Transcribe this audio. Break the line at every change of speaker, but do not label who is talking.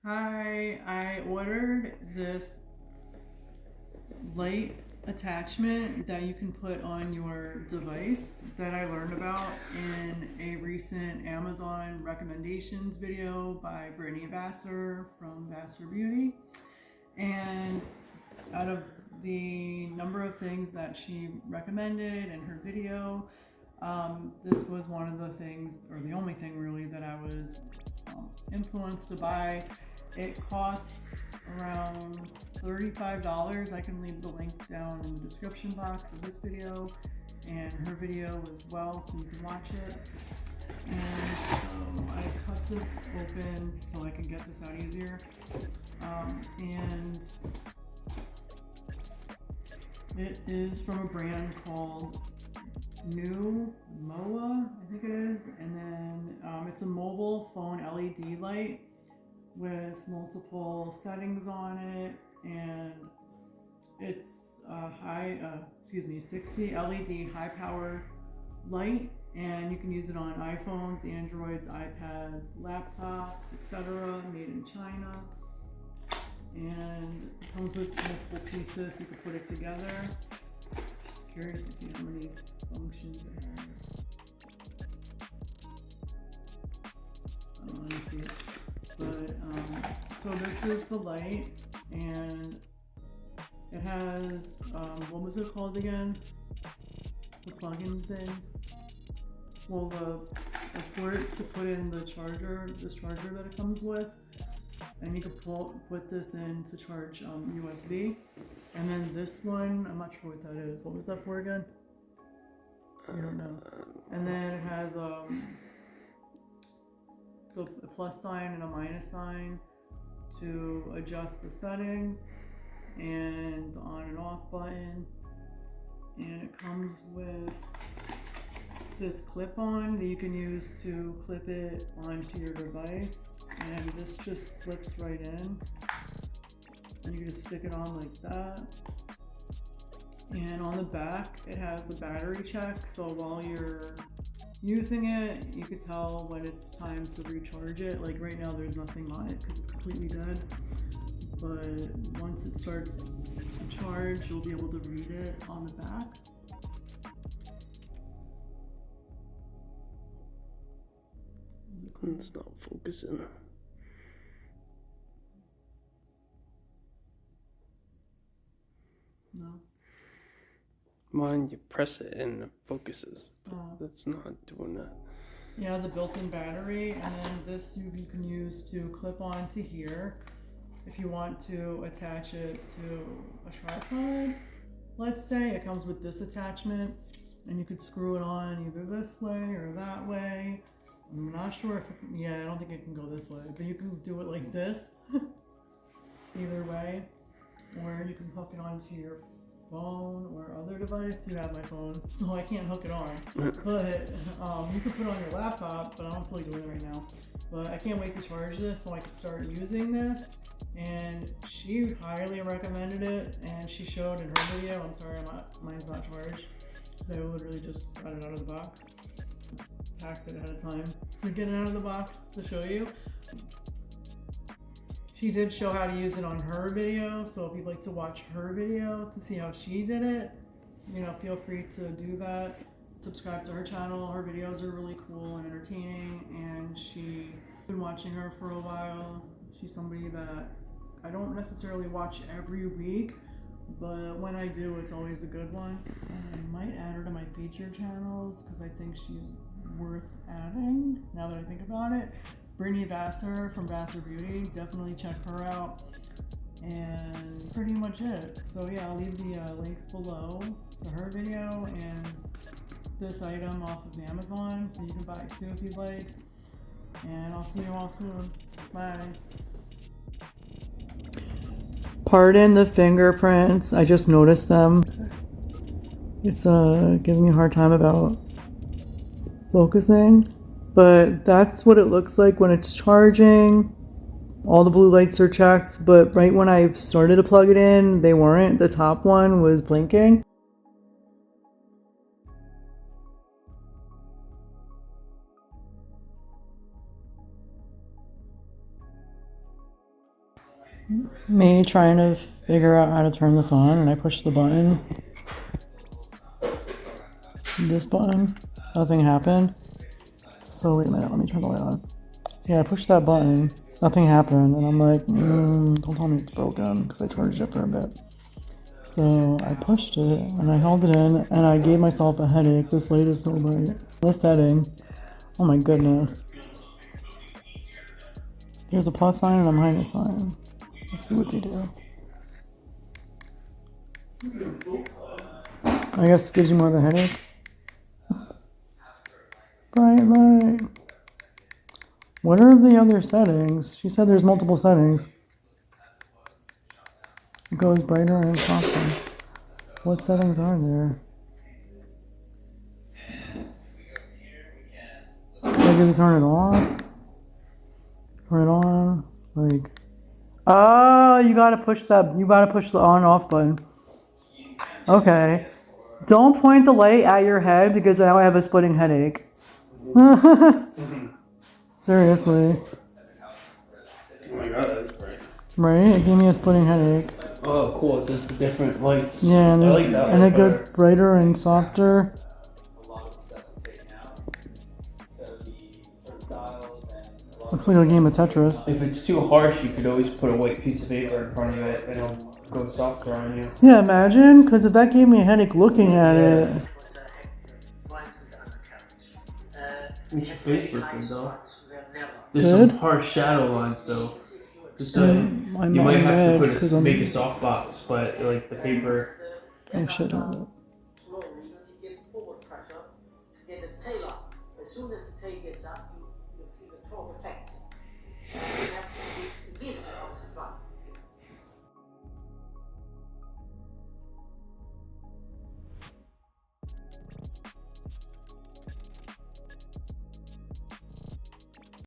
Hi, I ordered this light attachment that you can put on your device that I learned about in a recent Amazon recommendations video by Brittany Vassar from Vassar Beauty. And out of the number of things that she recommended in her video, this was one of the things, or the only thing really, that I was influenced to buy. It costs around $35. I can leave the link down in the description box of this video and her video as well, so you can watch it. And so I cut this open so I can get this out easier. And it is from a brand called Newmowa, I think it is. And then it's a mobile phone LED light with multiple settings on it, and it's a 60 LED high power light, and you can use it on iPhones, Androids, iPads, laptops, etc. Made in China. And it comes with multiple pieces, so you can put it together. Just curious to see how many functions it has. I don't want to see it. But, so this is the light, and it has, what was it called again? The plug-in thing? Well, the port to put in the charger, this charger that it comes with, and you can put this in to charge USB. And then this one, I'm not sure what that is. What was that for again? I don't know. And then it has a plus sign and a minus sign to adjust the settings, and the on and off button. And it comes with this clip-on that you can use to clip it onto your device, and this just slips right in, and you can just stick it on like that. And on the back it has the battery check, so while you're using it, you could tell when it's time to recharge it. Like right now there's nothing on it because it's completely dead, but once it starts to charge, you'll be able to read it on the back.
It's not focusing.
No.
Mine, you press it and it focuses. That's not doing that.
Yeah, it has a built-in battery, and then this you can use to clip on to here if you want to attach it to a tripod. Let's say it comes with this attachment, and you could screw it on either this way or that way. I'm not sure if I don't think it can go this way, but you can do it like this either way, or you can hook it onto your phone or other device. You have my phone, so I can't hook it on, but you can put it on your laptop, but I don't feel like doing it right now. But I can't wait to charge this so I can start using this. And she highly recommended it, and she showed in her video. I'm sorry, mine's not charged. They literally just got it out of the box, packed it ahead of time to get it out of the box to show you. She did show how to use it on her video, so if you'd like to watch her video to see how she did it, feel free to do that. Subscribe to her channel. Her videos are really cool and entertaining, and she's been watching her for a while. She's somebody that I don't necessarily watch every week, but when I do, it's always a good one. And I might add her to my featured channels because I think she's worth adding now that I think about it. Brittany Vassar from Vassar Beauty, definitely check her out. And pretty much it. So yeah, I'll leave the links below to her video and this item off of Amazon, so you can buy it too if you'd like. And I'll see you all soon. Bye. Pardon the fingerprints, I just noticed them. It's giving me a hard time about focusing. But that's what it looks like when it's charging. All the blue lights are checked, but right when I started to plug it in, they weren't. The top one was blinking. me trying to figure out how to turn this on, and I push the button. This button, nothing happened. So wait a minute, let me turn the light on. Yeah, I pushed that button, nothing happened, and I'm like, don't tell me it's broken, because I charged it for a bit. So I pushed it, and I held it in, and I gave myself a headache. This light is so bright. This setting, oh my goodness. Here's a plus sign and a minus sign. Let's see what they do. I guess it gives you more of a headache. Bright light. What are the other settings? She said there's multiple settings. It goes brighter and softer. What settings are there? Like, if you turn it off? Turn it on? Like, oh, you gotta push that. You gotta push the on off button. Okay. Don't point the light at your head because now I have a splitting headache. Seriously.
Oh my god, that's bright.
Right? It gave me a splitting headache.
Oh, cool. There's the different lights.
Yeah, and,
I like that
and
one
it gets brighter and softer. Looks like a game of Tetris.
If it's too harsh, you could always put a white piece of paper in front of it and it'll go softer on you.
Yeah, imagine, because if that gave me a headache looking at it.
Makes your face look good though. There's
Good?
some harsh shadow lines though. Just,
I'm
you might have to
red,
put make a softbox, but like the paper.
Oh shit.